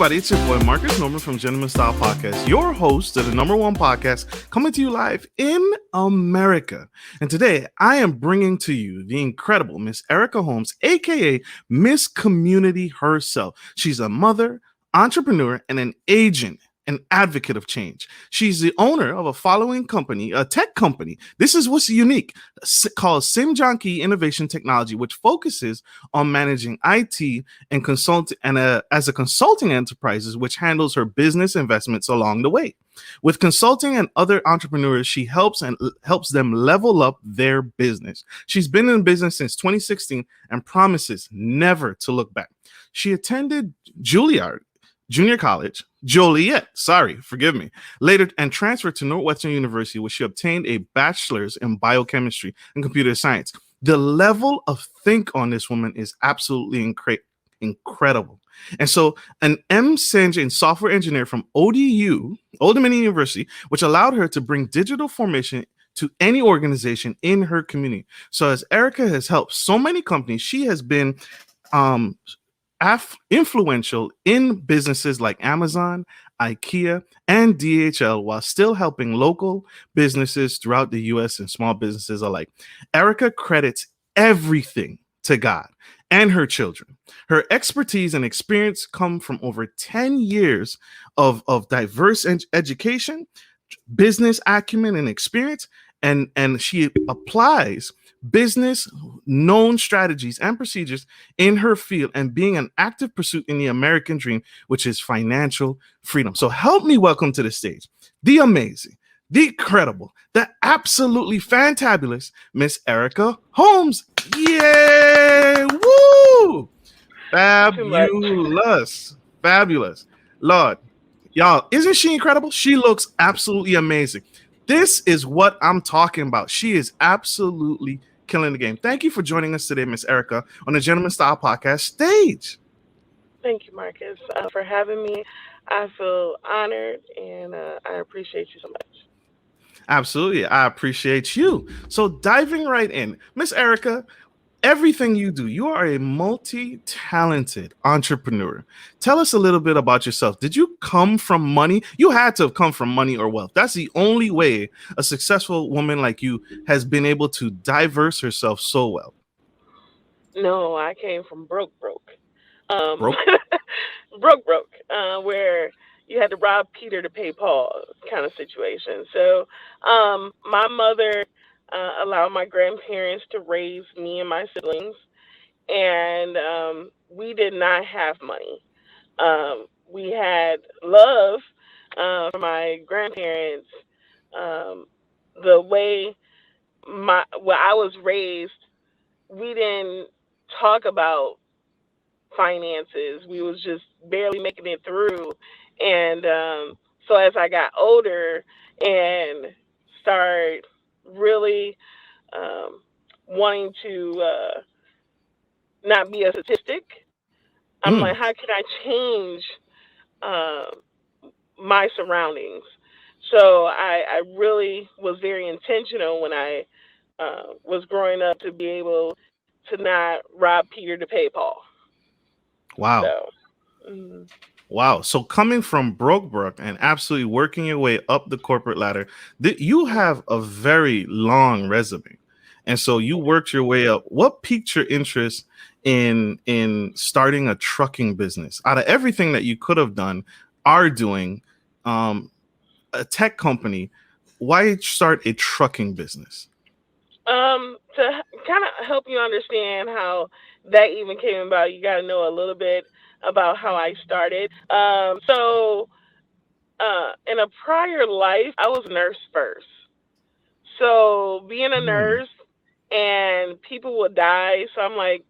everybody, it's your boy Marcus Norman from Gentleman Style Podcast, your host of the number one podcast coming to you live in America. And today I am bringing to you the incredible Miss Erica Holmes, aka Miss Community herself. She's a mother, entrepreneur, and an agent. An advocate of change. She's the owner of a following company, a tech company. This is what's unique, called Simjonki Innovation Technology, which focuses on managing IT and consult as a consulting enterprises, which handles her business investments along the way. With consulting and other entrepreneurs, she helps them level up their business. She's been in business since 2016 and promises never to look back. She attended Juilliard Junior College, Joliet, forgive me, later and transferred to Northwestern University, where she obtained a bachelor's in biochemistry and computer science. The level of think on this woman is absolutely incredible. And so an MSeng in software engineer from ODU, Old Dominion University, which allowed her to bring digital formation to any organization in her community. So as Erica has helped so many companies, she has been influential in businesses like Amazon, IKEA, and DHL, while still helping local businesses throughout the U.S. and small businesses alike. Erica credits everything to God and her children. Her expertise and experience come from over 10 years of diverse education, business acumen, and experience, and she applies business known strategies and procedures in her field and being an active pursuit in the American dream, which is financial freedom. So help me welcome to the stage the amazing, the incredible, the absolutely fantabulous Miss Erica Holmes. Yay! Woo! Fabulous. Lord, y'all, isn't she incredible? She looks absolutely amazing. This is what I'm talking about. She is absolutely killing the game. Thank you for joining us today, Miss Erica, on the Gentleman Style Podcast stage. Thank you, Marcus, for having me. I feel honored, and I appreciate you so much. Absolutely. I appreciate you. So diving right in, Miss Erica, everything you do, you are a multi-talented entrepreneur. Tell us a little bit about yourself. Did you come from money? You had to have come from money or wealth. That's the only way a successful woman like you has been able to diverse herself so well. No, I came from broke. Um, Broke? broke, where you had to rob Peter to pay Paul kind of situation. So my mother allowed my grandparents to raise me and my siblings, and we did not have money. We had love from my grandparents. Um, the way I was raised, we didn't talk about finances. We was just barely making it through, and so as I got older and started really wanting to not be a statistic, I'm like, how can I change my surroundings? So I really was very intentional when I was growing up to be able to not rob Peter to pay Paul. Wow. So, Wow. So coming from broke and absolutely working your way up the corporate ladder, you have a very long resume. And so you worked your way up. What piqued your interest in starting a trucking business? Out of everything that you could have done, are doing, a tech company, why start a trucking business? To kind of help you understand how that even came about, you got to know a little bit about how I started. In a prior life, I was a nurse first. So being a nurse and people will die. So I'm like,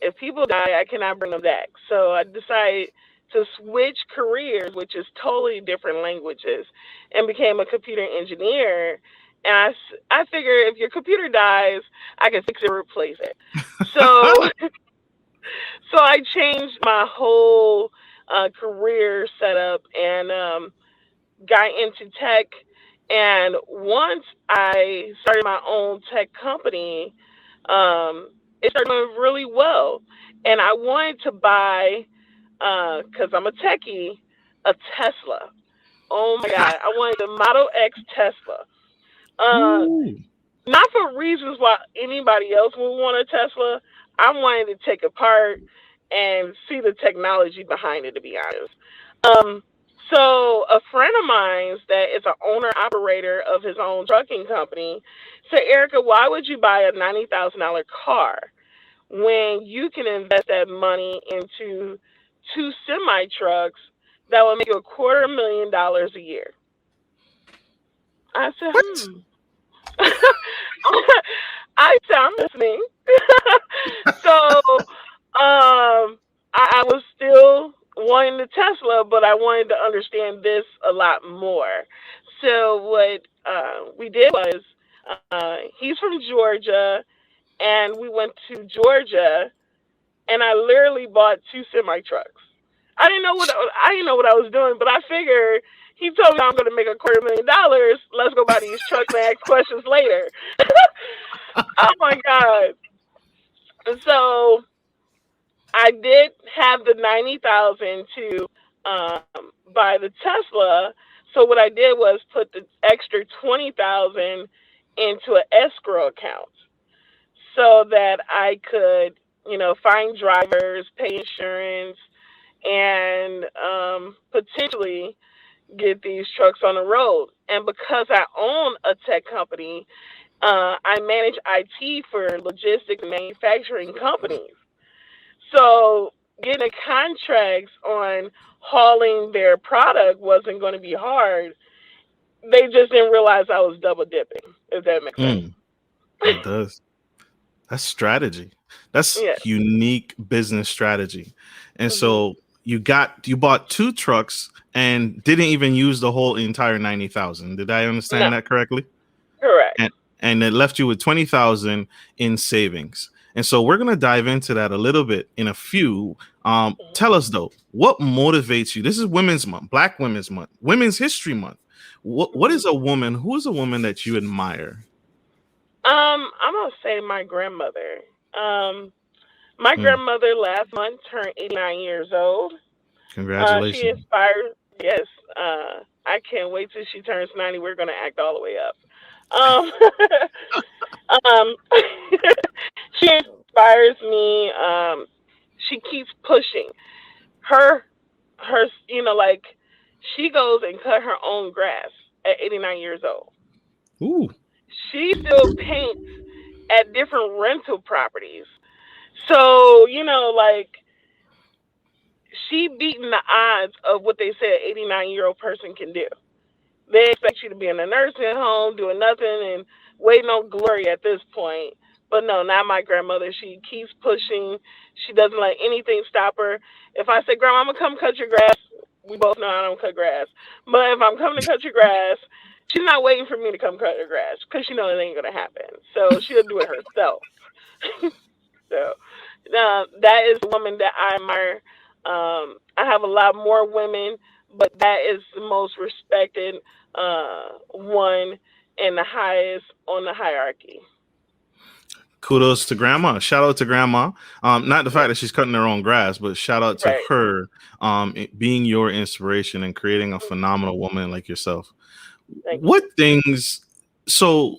if people die, I cannot bring them back. So I decided to switch careers, which is totally different languages, and became a computer engineer. And I figure if your computer dies, I can fix it or replace it. So, so I changed my whole career setup and got into tech. And once I started my own tech company, it started doing really well. And I wanted to buy because I'm a techie, a Tesla. Oh my God, I wanted the Model X Tesla. Uh, Ooh. Not for reasons why anybody else would want a Tesla. I wanted to take it apart and see the technology behind it, to be honest. Um, so a friend of mine that is an owner operator of his own trucking company said, Erica, why would you buy a $90,000 car when you can invest that money into two semi trucks that will make you $250,000 a year? I said, What? I said, I'm listening. So, I was still wanting the Tesla, but I wanted to understand this a lot more. So what we did was, he's from Georgia, and we went to Georgia, and I literally bought two semi trucks. I didn't know what I was doing, but I figured he told me I'm going to make $250,000. Let's go buy these trucks and ask questions later. Oh my God! So I did have the 90,000 to buy the Tesla. So what I did was put the extra 20,000 into an escrow account so that I could, find drivers, pay insurance, and potentially get these trucks on the road. And because I own a tech company, I manage IT for logistics and manufacturing companies. So getting the contracts on hauling their product wasn't going to be hard. They just didn't realize I was double dipping, if that makes sense. Mm, that does. That's strategy. That's Yeah. unique business strategy. And Hmm. so you bought two trucks and didn't even use the whole entire 90,000. Did I No, understand that correctly? correct. And it left you with 20,000 in savings. And so we're gonna dive into that a little bit in a few. Tell us though, what motivates you? This is Women's Month, Black Women's Month, Women's History Month. What Hmm. is a woman? Who is a woman that you admire? I'm gonna say my grandmother. Um, my Mm, grandmother last month turned 89 years old. She congratulations. inspired. Yes. I can't wait till she turns 90. We're gonna act all the way up. Um, um, she inspires me. She keeps pushing. Her, like she goes and cut her own grass at 89 years old. Ooh. She still paints at different rental properties. So, like she beating the odds of what they say an 89-year-old person can do. They expect you to be in a nursing home doing nothing and waiting on glory at this point. But no, not my grandmother. She keeps pushing. She doesn't let anything stop her. If I say, Grandma, I'm going to come cut your grass, we both know I don't cut grass. But if I'm coming to cut your grass, she's not waiting for me to come cut her grass because she knows it ain't going to happen. So she'll do it herself. So that is the woman that I admire. I have a lot more women, but that is the most respected one and the highest on the hierarchy. Kudos to grandma. Shout out to grandma. Not the Yeah, fact that she's cutting her own grass, but shout out to right. her being your inspiration and creating a Mhm. phenomenal woman like yourself. Thank What you. things so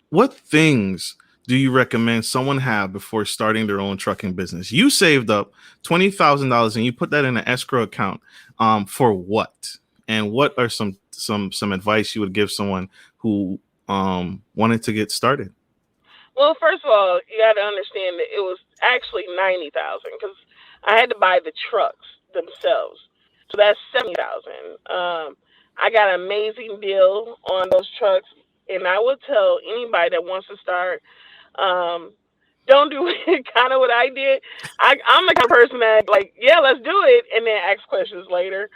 what things do you recommend someone have before starting their own trucking business? You saved up $20,000 and you put that in an escrow account. For what? And what are some advice you would give someone who wanted to get started? Well, first of all, you got to understand that it was actually 90,000 because I had to buy the trucks themselves. So that's 70,000. I got an amazing deal on those trucks, and I will tell anybody that wants to start, um, don't do kind of what I did. I'm the kind of person that like, yeah, let's do it, and then ask questions later.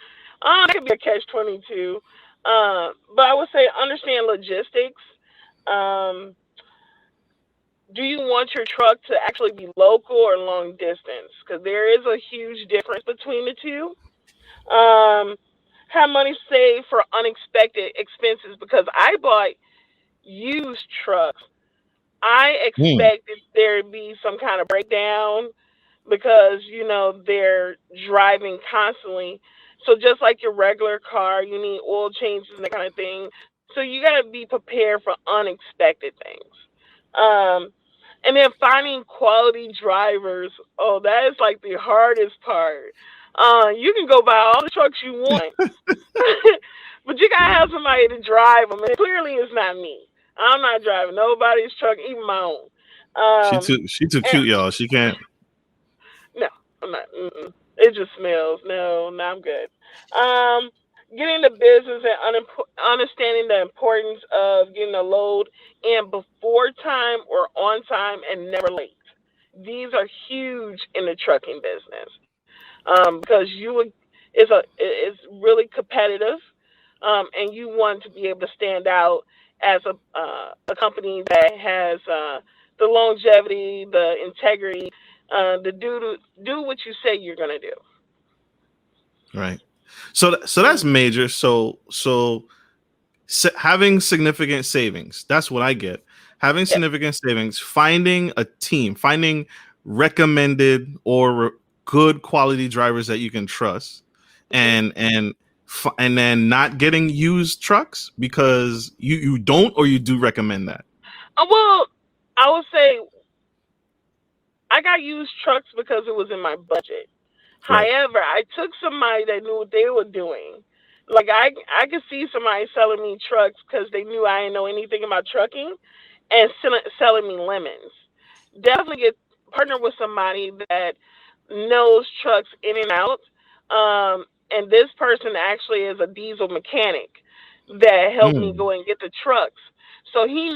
That could be a catch 22. But I would say understand logistics. Um, do you want your truck to actually be local or long distance? Because there is a huge difference between the two. Um, have money saved for unexpected expenses because I bought used trucks. I Hmm. expected there to be some kind of breakdown, because they're driving constantly. So just like your regular car, you need oil changes and that kind of thing. So you got to be prepared for unexpected things. Um, and then finding quality drivers. Oh, that is like the hardest part. You can go buy all the trucks you want, but you gotta have somebody to drive them. And clearly, it's not me. I'm not driving nobody's truck, even my own. She too And cute, y'all. She can't. no, I'm not. Mm-mm. It just smells. No, no, I'm good. Um, Getting the business and understanding the importance of getting a load in before time or on time and never late. These are huge in the trucking business, because it's really competitive, and you want to be able to stand out as a company that has the longevity, the integrity, to do what you say you're going to do. Right. So that's Hmm. major. Having significant savings. That's what I get. Having Yes. significant savings, finding a team, finding recommended or good quality drivers that you can trust, Hmm. and then not getting used trucks because you don't or you do recommend that. Well, I would say I got used trucks because it was in my budget. Right. However, I took somebody that knew what they were doing. Like I could see somebody selling me trucks because they knew I didn't know anything about trucking, and selling me lemons. Definitely get partner with somebody that knows trucks in and out. And this person actually is a diesel mechanic that helped me Mm, go and get the trucks. So he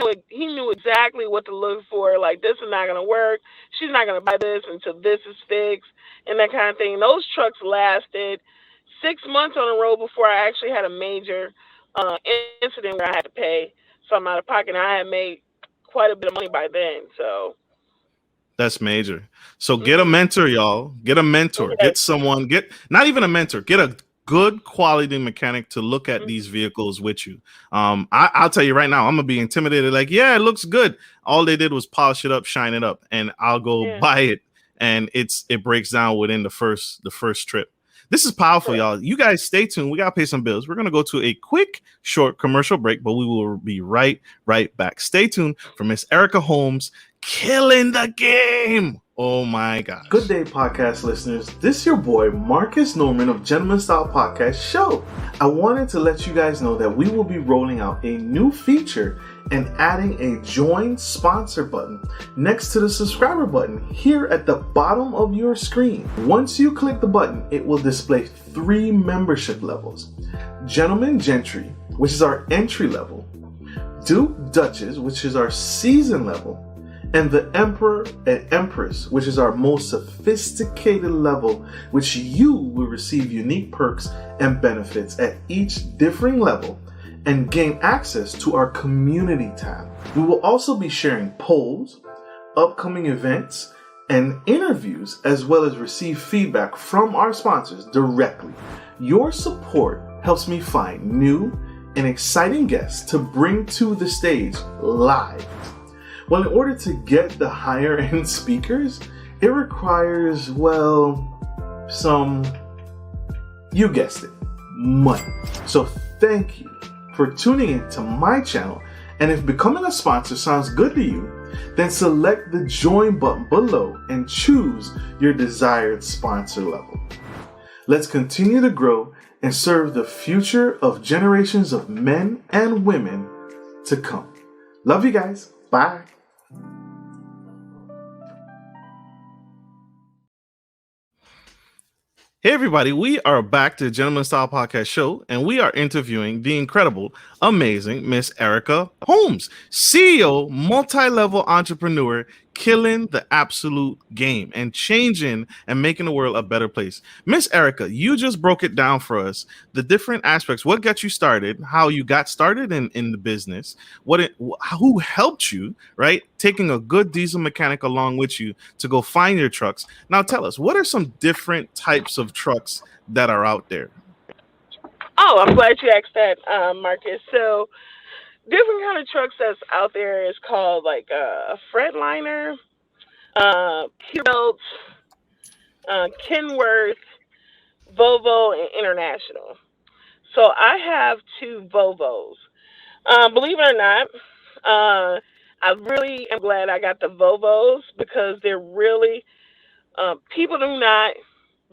knew exactly what to look for. Like, this is not gonna work. She's not gonna buy this until this is fixed and that kind of thing. Those trucks lasted 6 months on the road before I actually had a major incident where I had to pay something out of pocket. And I had made quite a bit of money by then. So, that's major. So get a hmm, mentor, y'all. Get a mentor. yes, Get someone. Get not even a mentor. Get a good quality mechanic to look at these hmm, vehicles with you. I'll tell you right now, I'm gonna be intimidated. Like, yeah, it looks good. All they did was polish it up, shine it up, and I'll go yeah, buy it, and it breaks down within the first trip. This is powerful, correct. y'all. You guys stay tuned. We gotta pay some bills. We're gonna go to a quick, short commercial break, but we will be right back. Stay tuned for Miss Erica Holmes killing the game. Oh my gosh. Good day, podcast listeners. This is your boy, Marcus Norman of Gentleman Style Podcast Show. I wanted to let you guys know that we will be rolling out a new feature and adding a join sponsor button next to the subscriber button here at the bottom of your screen. Once you click the button, it will display 3 membership levels. Gentleman Gentry, which is our entry level, Duke Duchess, which is our season level, and the Emperor and Empress, which is our most sophisticated level, which you will receive unique perks and benefits at each differing level and gain access to our community tab. We will also be sharing polls, upcoming events, and interviews, as well as receive feedback from our sponsors directly. Your support helps me find new and exciting guests to bring to the stage live. Well, in order to get the higher end speakers, it requires, well, you guessed it, money. So thank you for tuning in to my channel. And if becoming a sponsor sounds good to you, then select the join button below and choose your desired sponsor level. Let's continue to grow and serve the future of generations of men and women to come. Love you guys. Bye. Hey everybody, we are back to the Gentleman Style Podcast Show, and we are interviewing the incredible, amazing Miss Erica Holmes, CEO, multi-level entrepreneur, killing the absolute game and changing and making the world a better place. Miss Erica, you just broke it down for us, the different aspects, what got you started, how you got started in the business, who helped you, right? Taking a good diesel mechanic along with you to go find your trucks. Now tell us, what are some different types of trucks that are out there? Oh, I'm glad you asked that, Marcus. So, different kind of trucks that's out there is called like a Freightliner, Peterbilt, Kenworth, Volvo, and International. So I have two Volvos. Believe it or not, I really am glad I got the Volvos because they're really people do not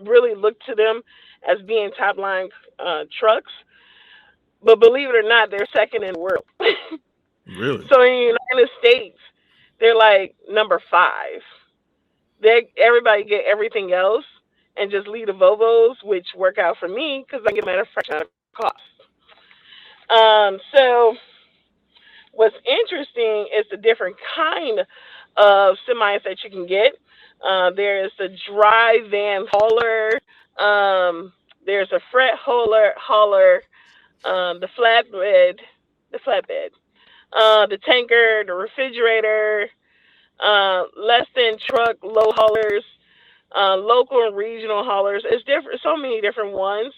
really look to them as being top line trucks, but believe it or not, they're second in the world. Really? So in the United States, they're like number five. They everybody get everything else and just leave the Volvos, which work out for me because I get them at a fraction of the cost. So what's interesting is the different kind of semis that you can get. There is the dry van hauler. There's a freight hauler, the flatbed, the tanker, the refrigerator, less than truck low haulers, local and regional haulers. It's different, so many different ones.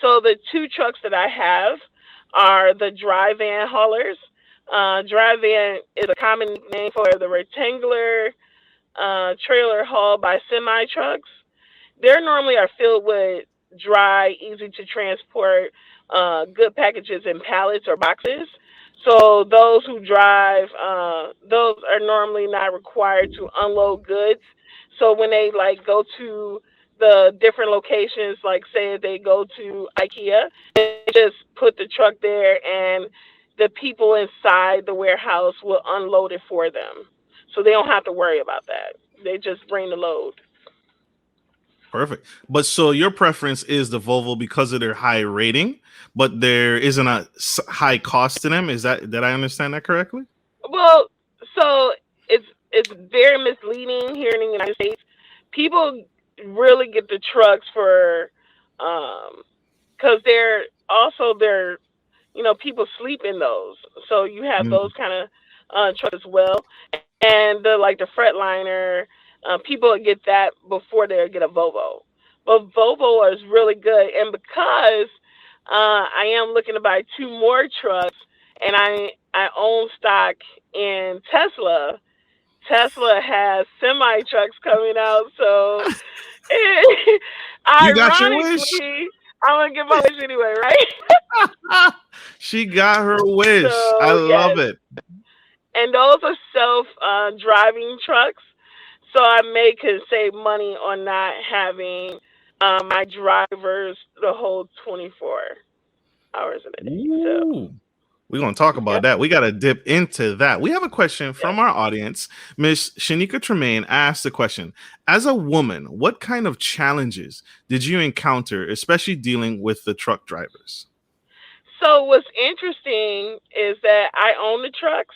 So the two trucks that I have are the dry van haulers. Dry van is a common name for the rectangular trailer hauled by semi trucks. They normally are filled with dry, easy to transport good packages in pallets or boxes. So those who drive, those are normally not required to unload goods. So when they like go to the different locations, like say if they go to IKEA, they just put the truck there and the people inside the warehouse will unload it for them. So they don't have to worry about that. They just bring the load. Perfect. But so your preference is the Volvo because of their high rating, but there isn't a high cost to them. Is that, did I understand that correctly? Well, so it's very misleading here in the United States. People really get the trucks for because they're people sleep in those. So you have Mm. those kind of trucks as well, and the like the Fretliner. People get that before they get a Volvo, but Volvo is really good, and because I am looking to buy two more trucks, and I own stock in Tesla. Tesla has semi trucks coming out, so You got your wish. ironically, I'm gonna get my wish anyway, right? She got her wish. I So love yes, it. and those are self driving trucks, so I can save money on not having my drivers the whole 24 hours in a day. So Ooh. We're going to talk yeah, about that. We got to dip into that. We have a question yeah. from our audience. Miss Shanika Tremaine asked the question: as a woman, what kind of challenges did you encounter, especially dealing with the truck drivers? So what's interesting is that I own the trucks,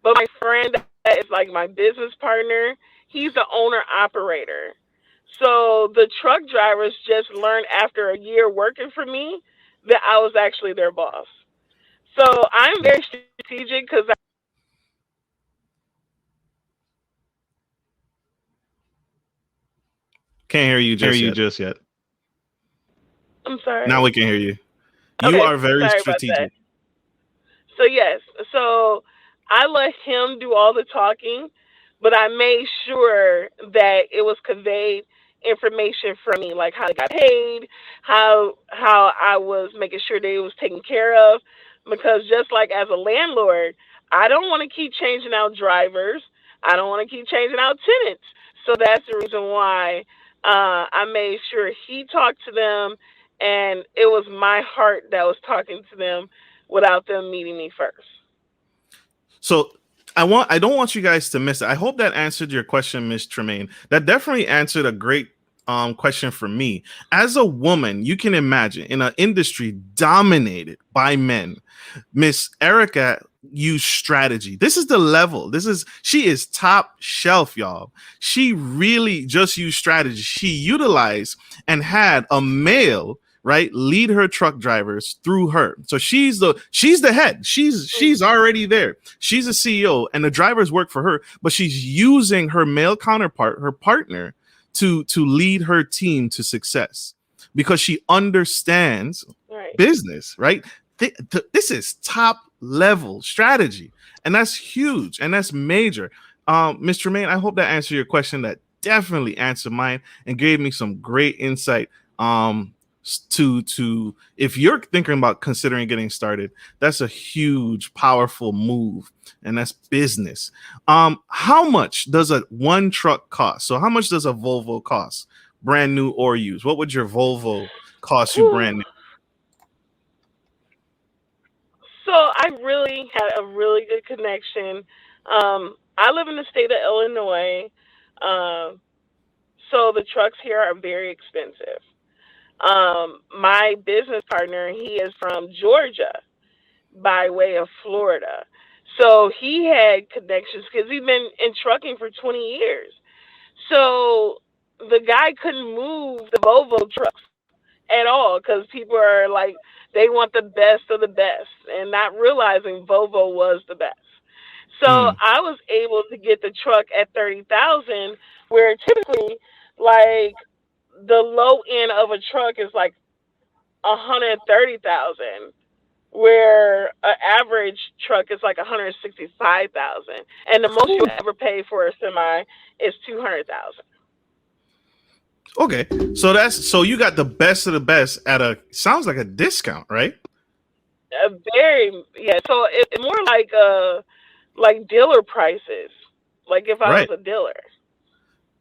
but my friend that is like my business partner, he's the owner operator. So the truck drivers just learned after a year working for me that I was actually their boss. So I'm very strategic because Can't hear you just yet. I'm Now sorry. we can hear you. You Okay, are very sorry about that. strategic. So yes, so I let him do all the talking, but I made sure that it was conveyed information from me, like how they got paid, how I was making sure they was taken care of, because just like as a landlord, I don't want to keep changing out drivers. I don't want to keep changing out tenants. So that's the reason why I made sure he talked to them, and it was my heart that was talking to them without them meeting me first. So I don't want you guys to miss it. I hope that answered your question, Miss Tremaine. That definitely answered a great question for me. As a woman, you can imagine in an industry dominated by men, Miss Erica used strategy. This is the level. She is top shelf, y'all. She really just used strategy. She utilized and had a male, right, lead her truck drivers through her. So she's the head. She's already there. She's a CEO and the drivers work for her, but she's using her male counterpart, her partner, to lead her team to success because she understands Right. business, right? This is top level strategy, and that's huge and that's major. Mr. Main, I hope that answered your question. That definitely answered mine and gave me some great insight. To if you're thinking about considering getting started, that's a huge, powerful move, and that's business. How much does a one truck cost? So how much does a Volvo cost, brand new or used? What would your Volvo cost you Whew. brand new? So I really had a really good connection. I live in the state of Illinois, um, so the trucks here are very expensive. My business partner, he is from Georgia by way of Florida. So he had connections because he's been in trucking for 20 years. So the guy couldn't move the Volvo trucks at all because people are like, they want the best of the best and not realizing Volvo was the best. So Mm, I was able to get the truck at 30,000, where typically, like, the low end of a truck is like 130,000, where an average truck is like 165,000, and the most you'll whew. ever pay for a semi is 200,000. Okay, so you got the best of the best at a sounds like a discount, right? Very, yeah. So it more like dealer prices, like if I was Right. a dealer.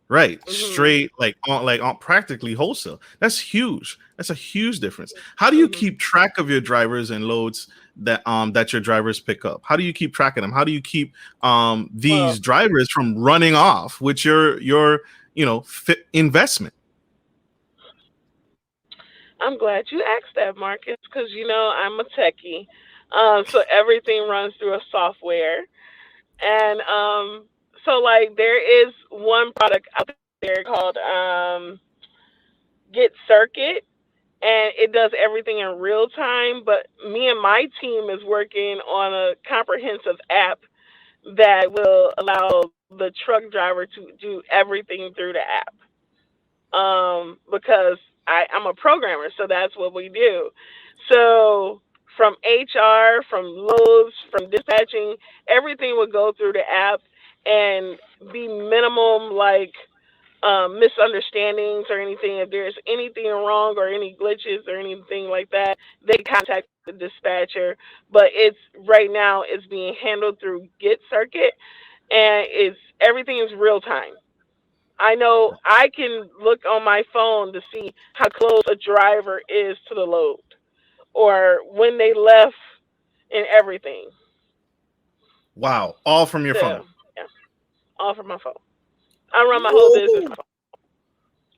Right, Mhm. straight like on practically wholesale. That's huge. That's a huge difference. How do you Mhm. keep track of your drivers and loads that your drivers pick up? How do you keep track of them? How do you keep Well, these drivers from running off with your investment? I'm glad you asked that, Marcus, because I'm a techie. So everything runs through a software, and so like there is one product out there called Get Circuit, and it does everything in real time. But me and my team is working on a comprehensive app that will allow the truck driver to do everything through the app. Because I'm a programmer, so that's what we do. So from HR, from loads, from dispatching, everything would go through the app and be minimum like misunderstandings or anything. If there's anything wrong or any glitches or anything like that, they contact the dispatcher. But it's right now it's being handled through Get Circuit, and it's everything is real time. I know I can look on my phone to see how close a driver is to the load or when they left and everything. Wow, all from your phone. So, yeah, all from my phone. I run my whole business Woo! on my phone.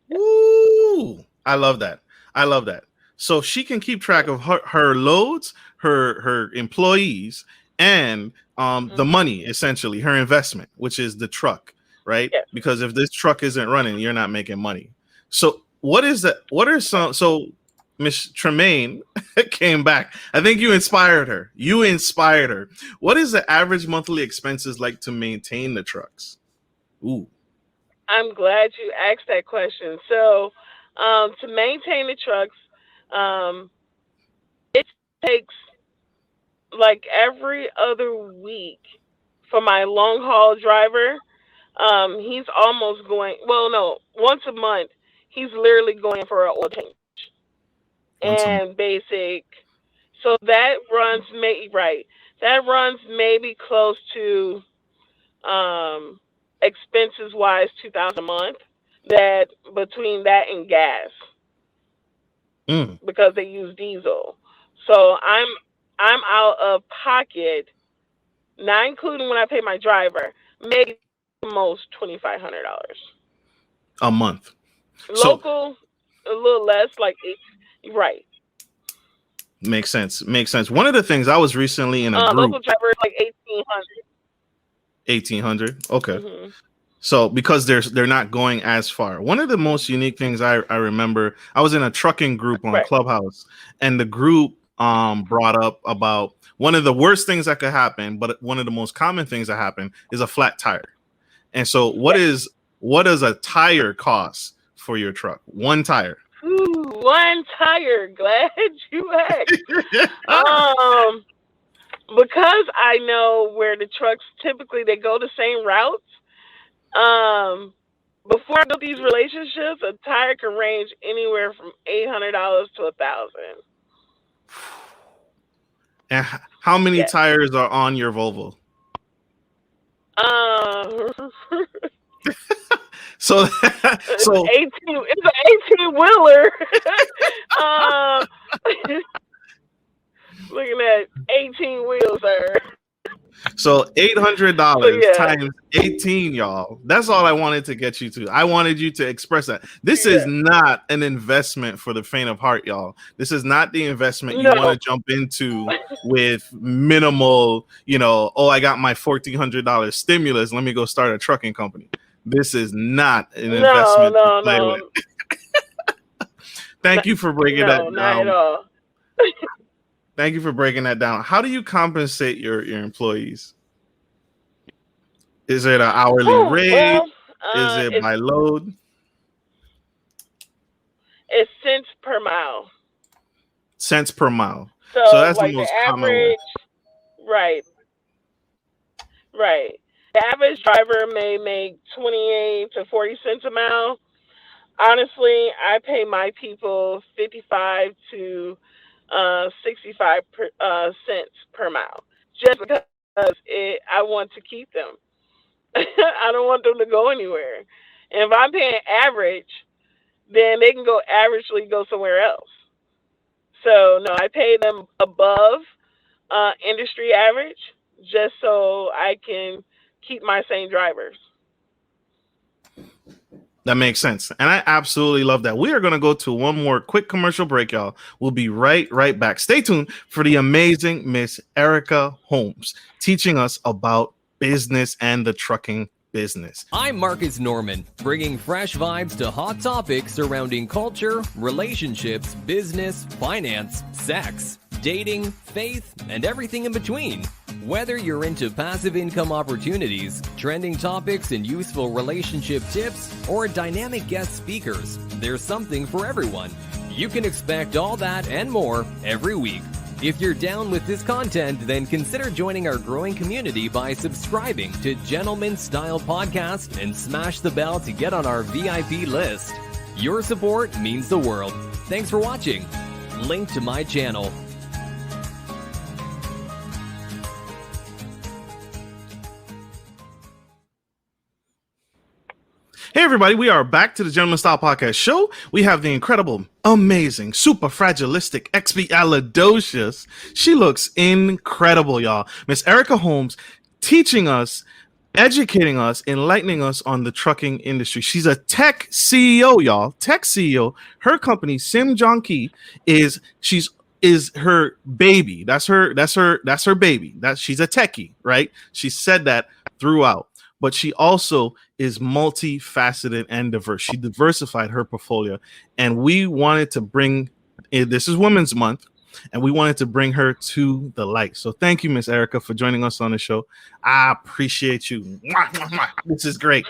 Yeah. Woo! I love that. I love that. So she can keep track of her loads, her employees, and the Mm-hmm. money, essentially her investment, which is the truck, right? Yes. Because if this truck isn't running, you're not making money. So what is that? What are Right. some? So Miss Tremaine came back. I think you inspired her. You inspired her. What is the average monthly expenses like to maintain the trucks? Ooh, I'm glad you asked that question. So, to maintain the trucks, um, it takes like every other week for my long haul driver. He's almost going. Well, no, once a month. He's literally going for an oil change once a month. and basic. So that runs may right. That runs maybe close to um, expenses wise 2,000 a month. That between that and gas Mm, because they use diesel. So I'm out of pocket, not including when I pay my driver, maybe the most $2,500. a month. So Local, a little less, like eight, right. makes sense. Makes sense. One of the things I was recently in a group, Local driver is like 1,800. 1800. Okay. Mhm. So because they're not going as far. One of the most unique things I remember, I was in a trucking group on Right. Clubhouse, and the group brought up about one of the worst things that could happen, but one of the most common things that happen is a flat tire. And so Yes. what does a tire cost for your truck? One tire. Ooh, one tire. Glad you asked. Um, because I know where the trucks typically they go the same routes. Um, Before I built these relationships, a tire can range anywhere from $800 to 1,000. And how many Yes. tires are on your Volvo? Um, So, it's so 18. It's an 18 wheeler. um, looking at 18 wheels, sir. So $800 So yeah, times 18, y'all. That's all I wanted to get you to. I wanted you to express that. This is yeah. not an investment for the faint of heart, y'all. This is not the investment you want No, to jump into with minimal, oh, I got my $1,400 stimulus. Let me go start a trucking company. This is not an no, investment to no, play with. no, Thank you for breaking that no, not at down. all. Thank you for breaking that down. How do you compensate your employees? Is it an hourly rate? Well, Is it it's by load? cents per mile. Cents per mile. So So that's the like the most common way. average, right, right. The average driver may make 28 to 40 cents a mile. Honestly, I pay my people 55 to 65 cents per mile, just because I want to keep them. I don't want them to go anywhere. And if I'm paying average, then they can go averagely go somewhere else. So no, I pay them above industry average just so I can keep my same drivers. That makes sense. And I absolutely love that. We are going to go to one more quick commercial break, y'all. We'll be right back. Stay tuned for the amazing Miss Erica Holmes teaching us about business and the trucking business. I'm Marcus Norman, bringing fresh vibes to hot topics surrounding culture, relationships, business, finance, sex, dating, faith, and everything in between. Whether you're into passive income opportunities, trending topics and useful relationship tips, or dynamic guest speakers, there's something for everyone. You can expect all that and more every week. If you're down with this content, then consider joining our growing community by subscribing to Gentleman Style Podcast and smash the bell to get on our VIP list. Your support means the world. Thanks for watching. Link to my channel. Hey, everybody, we are back to the Gentleman Style Podcast show. We have the incredible, amazing, super fragilistic, expialidocious. She looks incredible, y'all. Miss Erica Holmes teaching us, educating us, enlightening us on the trucking industry. She's a tech CEO, y'all. Tech CEO. Her company, Simjonki, is her baby. That's her baby. She's a techie, right? She said that throughout. But she also is multifaceted and diverse. She diversified her portfolio, and we wanted to bring this is Women's Month, and we wanted to bring her to the light. So thank you, Miss Erica, for joining us on the show. I appreciate you. Mwah, mwah, mwah. This is great.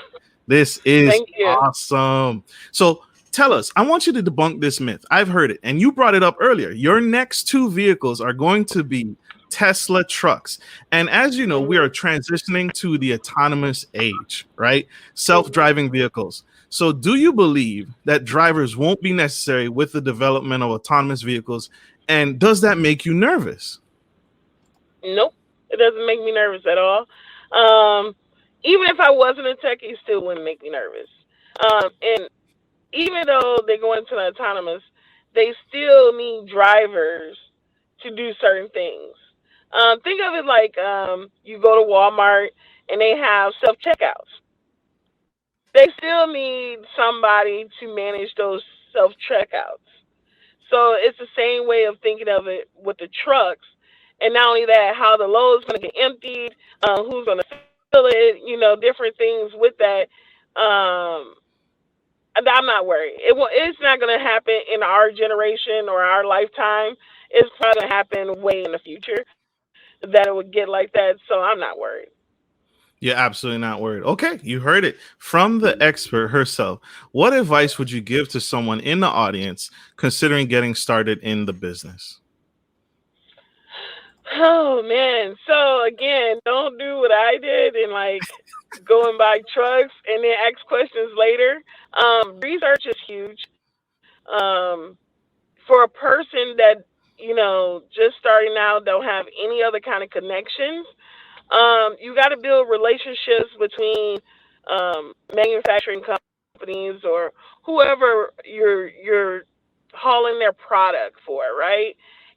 This is Thank you. awesome. So tell us, I want you to debunk this myth. I've heard it, and you brought it up earlier. Your next two vehicles are going to be Tesla trucks. And as you know, we are transitioning to the autonomous age, right? Self-driving vehicles. So do you believe that drivers won't be necessary with the development of autonomous vehicles? And does that make you nervous? Nope, it doesn't make me nervous at all. Um, Even if I wasn't a techie, it still wouldn't make me nervous. And even though they go into the autonomous, they still need drivers to do certain things. Think of it like you go to Walmart and they have self checkouts. They still need somebody to manage those self checkouts. So it's the same way of thinking of it with the trucks. And not only that, how the load's going to get emptied, who's going to fill it, different things with that. Um, I'm not worried. It's not going to happen in our generation or our lifetime. It's probably going to happen way in the future that it would get like that. So I'm not worried. You're absolutely not worried. Okay, you heard it from the expert herself. What advice would you give to someone in the audience considering getting started in the business? Oh man. So again, don't do what I did and like go and buy trucks and then ask questions later. Research is huge. For a person that, just starting out, don't have any other kind of connections, you got to build relationships between manufacturing companies or whoever you're hauling their product for, right?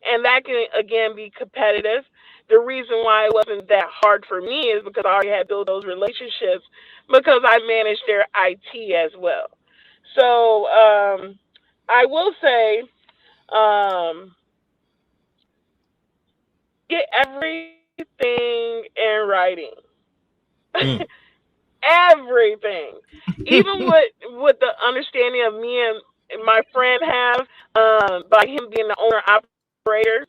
And that can again be competitive. The reason why it wasn't that hard for me is because I already had built those relationships because I managed their IT as well. So I will say, um, get everything in writing. Mm. Everything, even with the understanding of me and my friend have, by him being the owner operator,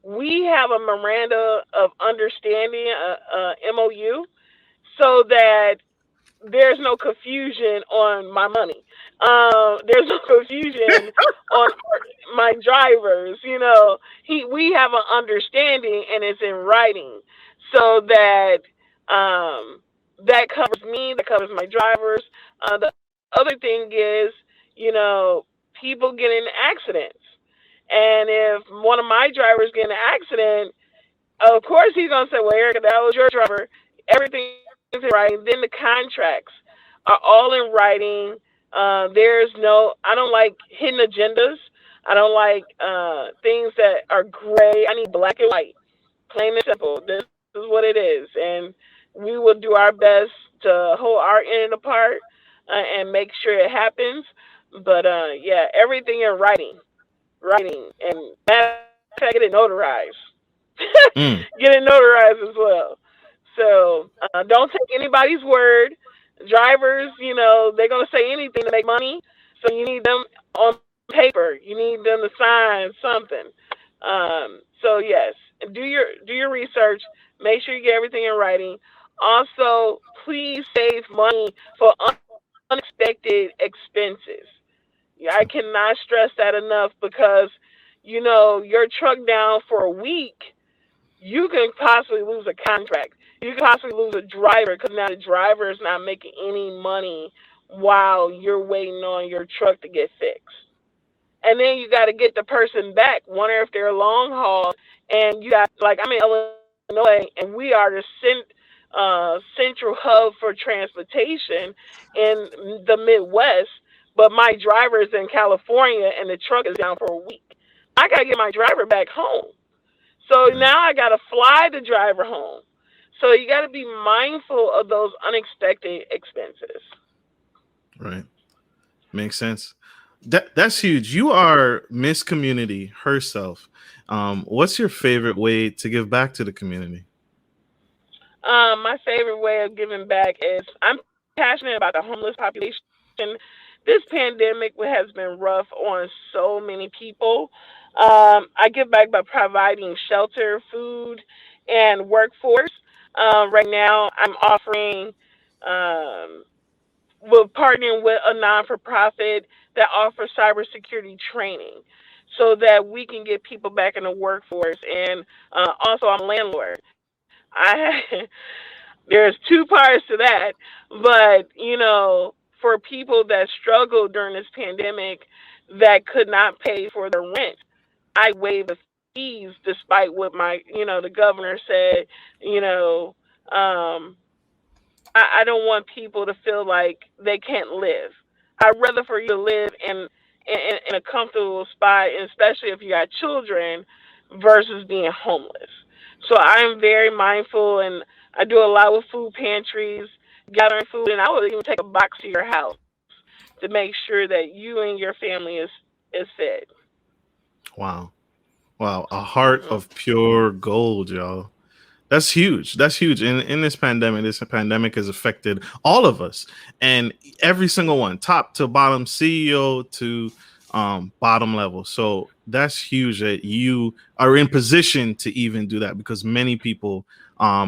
we have a Miranda of understanding, MOU, so that there's no confusion on my money. There's no confusion on my drivers. We have an understanding, and it's in writing, so that um, that covers me, that covers my drivers. The other thing is, you know, people get in accidents, and if one of my drivers get in an accident, of course, he's gonna say, "Well, Erica, that was your driver." Everything's in writing. Then the contracts are all in writing. There's no. I don't like hidden agendas. I don't like things that are gray. I need black and white, plain and simple. This is what it is, and we will do our best to hold our end of the part and make sure it happens. But yeah, everything in writing, and matter of fact, get it notarized. Mm. Get it notarized as well. So don't take anybody's word. Drivers, they're gonna say anything to make money. So you need them on paper. You need them to sign something. So yes, do your research. Make sure you get everything in writing. Also, please save money for unexpected expenses. Yeah, I cannot stress that enough because your truck down for a week, you can possibly lose a contract. You can possibly lose a driver because now the driver is not making any money while you're waiting on your truck to get fixed. And then you got to get the person back. Wonder if they're long haul, and you got, like, I'm in Illinois, and we are the central hub for transportation in the Midwest. But my driver is in California, and the truck is down for a week. I got to get my driver back home. So Right. now I got to fly the driver home. So you got to be mindful of those unexpected expenses. Right. Makes sense. That's huge. You are Miss Community herself. What's your favorite way to give back to the community? My favorite way of giving back is I'm passionate about the homeless population. This pandemic has been rough on so many people. I give back by providing shelter, food, and workforce. Right now, I'm offering, um, we're partnering with a non for profit that offers cybersecurity training so that we can get people back in the workforce. And also, I'm a landlord. I There's two parts to that, but for people that struggled during this pandemic that could not pay for their rent, I waived the fees despite what the governor said. You know, um, I don't want people to feel like they can't live. I'd rather for you to live in a comfortable spot, and especially if you got children, versus being homeless. So I'm very mindful, and I do a lot with food pantries, gathering food, and I would even take a box to your house to make sure that you and your family is fed. Wow. Wow. A heart Hmm. of pure gold, y'all. That's huge. That's huge. In this pandemic has affected all of us, and every single one, top to bottom, CEO to bottom level. So that's huge that you are in position to even do that, because many people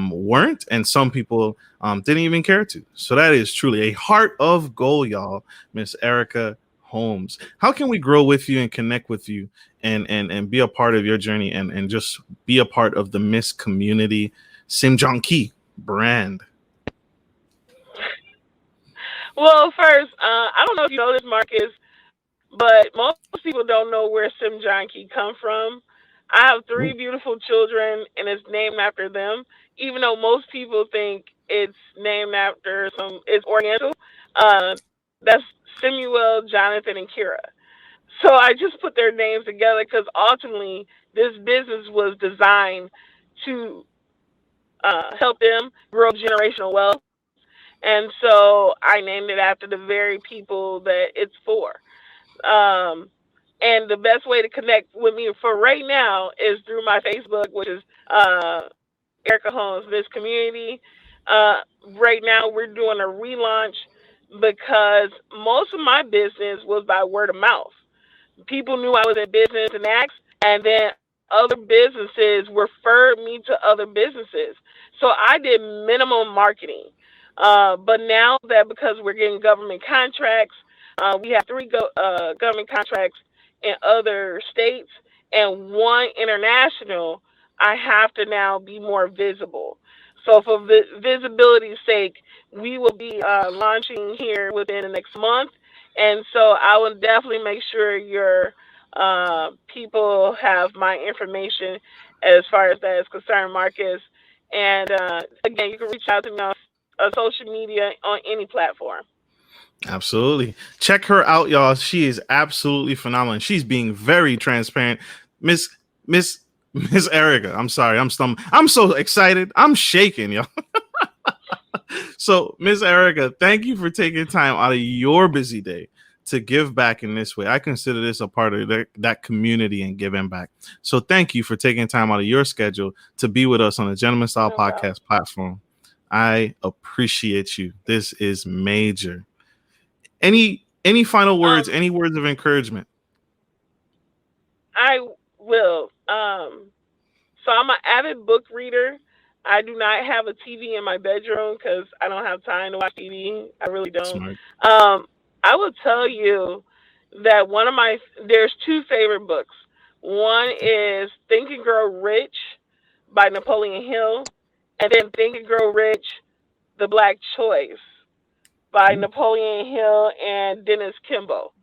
weren't, and some people didn't even care to. So that is truly a heart of gold, y'all. Miss Erica Holmes. How can we grow with you and connect with you and be a part of your journey and just be a part of the Miss Community Simjonki brand? Well, first, I don't know if you know this, Marcus, but most people don't know where Simjonki come from. I have three Ooh, beautiful children, and it's named after them. Even though most people think it's named after it's Oriental. That's Samuel, Jonathan, and Kira. So I just put their names together because ultimately this business was designed to help them grow generational wealth. And so I named it after the very people that it's for. Um, and the best way to connect with me for right now is through my Facebook, which is uh, Erica Holmes Miss Community. Uh, right now, we're doing a relaunch because most of my business was by word of mouth. People knew I was in business and asked, and then other businesses referred me to other businesses. So I did minimum marketing. But now that because we're getting government contracts, we have three government contracts in other states and one international, I have to now be more visible. So for visibility's sake, we will be launching here within the next month, and so I will definitely make sure your people have my information as far as that is concerned, Marcus. And again, you can reach out to me on social media on any platform. absolutely. Check her out, y'all. She is absolutely phenomenal. She's being very transparent. Miss Miss Miss Erica. I'm sorry. I'm so excited. I'm shaking, y'all. So, Miss Erica, thank you for taking time out of your busy day to give back in this way. I consider this a part of that community and giving back. So, thank you for taking time out of your schedule to be with us on the Gentleman Style No problem. Podcast platform. I appreciate you. This is major. Any final words? Um, Any words of encouragement? I will. So I'm an avid book reader. I do not have a TV in my bedroom because I don't have time to watch TV. I really don't. Smart. Um, I will tell you that there's two favorite books. One is Think and Grow Rich by Napoleon Hill, and then Think and Grow Rich, The Black Choice by Ooh. Napoleon Hill and Dennis Kimball.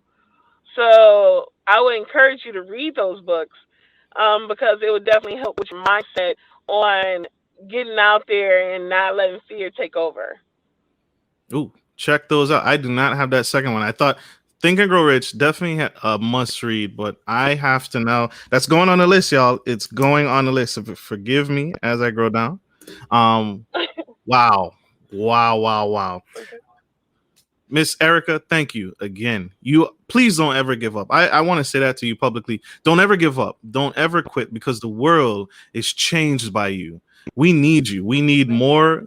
So I would encourage you to read those books because it would definitely help with your mindset on getting out there and not letting fear take over. Ooh, check those out. I do not have that second one. I thought Think and Grow Rich definitely a must read, but I have to now. That's going on the list, y'all. It's going on the list. So forgive me as I go down. Um, wow, wow. Okay. Miss Erica, thank you again. You please don't ever give up. I want to say that to you publicly. Don't ever give up. Don't ever quit because the world is changed by you. We need you. We need Thank you. more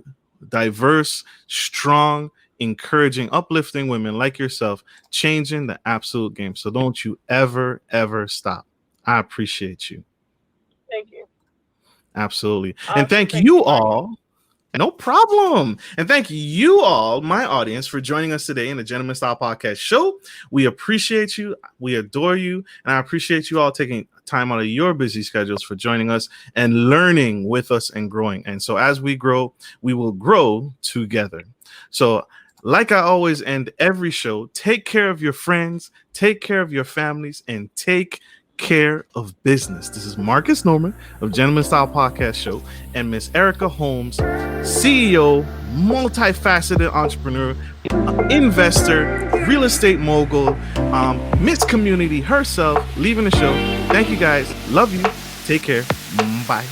diverse, strong, encouraging, uplifting women like yourself, changing the absolute game. So don't you ever stop. I appreciate you. Thank you. Absolutely. And Awesome. thank Thank you you, Marcus. all. No problem. And thank you all, my audience, for joining us today in the Gentleman Style Podcast show. We appreciate you. We adore you. And I appreciate you all taking time out of your busy schedules for joining us and learning with us and growing. And so as we grow, we will grow together. So like I always end every show, take care of your friends, take care of your families, and take care of business. This is Marcus Norman of Gentleman Style Podcast Show and Miss Erica Holmes, CEO, multifaceted entrepreneur, investor, real estate mogul, Miss Community herself, leaving the show. Thank you guys. Love you. Take care. Bye.